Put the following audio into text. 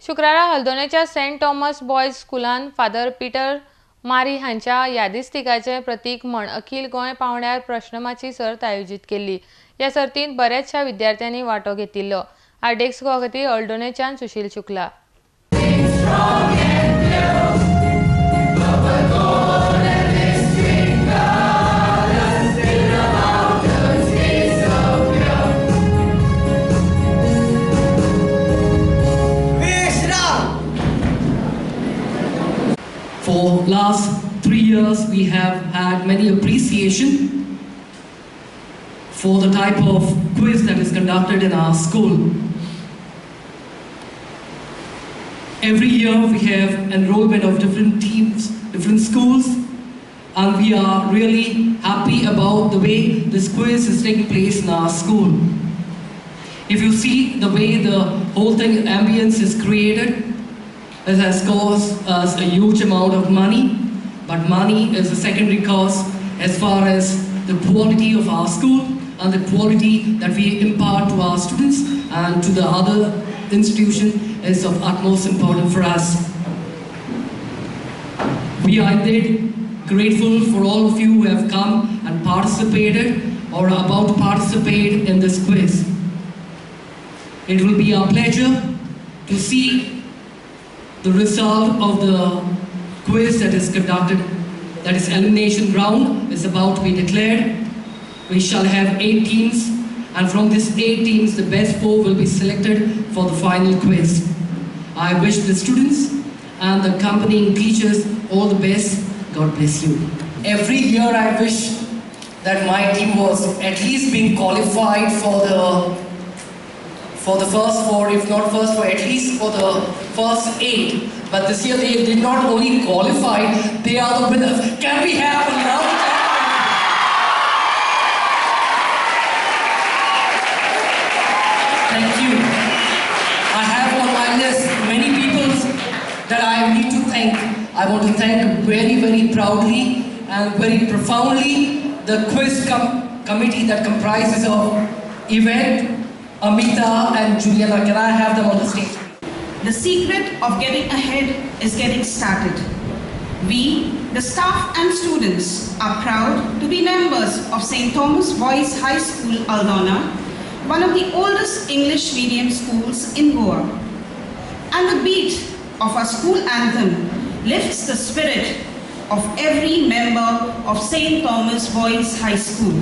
शुक्रारा हल्दोणेच्या Saint Thomas boys स्कूलान फादर पीटर मारी हांच्या यादिस्तिकाचे प्रतीक म्हण अखिल गोंय पावंड्यार प्रश्नमाची सर्त आयोजित केली। या सर्तींत बऱ्याचशा विद्यार्थ्यांनी वांटो घेतिल्लो। आरडेक्स खातीर हल्दोणेच्यान सुशील Shukla. For last 3 years, we have had many appreciation for the type of quiz that is conducted in our school. Every year we have enrollment of different teams, different schools, and we are really happy about the way this quiz is taking place in our school. If you see the way the whole thing, ambience is created, it has cost us a huge amount of money, but money is a secondary cost as far as the quality of our school and the quality that we impart to our students and to the other institution is of utmost importance for us. We are indeed grateful for all of you who have come and participated or are about to participate in this quiz. It will be our pleasure to see the result of the quiz that is conducted, that is elimination round, is about to be declared. We shall have 8 teams, and from these 8 teams, the best 4 will be selected for the final quiz. I wish the students and the accompanying teachers all the best. God bless you. Every year I wish that my team was at least being qualified for the first 4, if not first 4, at least for the first 8. But this year they did not only qualify, they are the winners. Can we have a loud clap? Thank you. I have on my list many people that I need to thank. I want to thank very, very proudly and very profoundly the quiz committee that comprises of Yvette, Amita and Juliana. Can I have them on the stage? The secret of getting ahead is getting started. We, the staff and students, are proud to be members of St. Thomas Boys High School, Aldona, one of the oldest English medium schools in Goa. And the beat of our school anthem lifts the spirit of every member of St. Thomas Boys High School.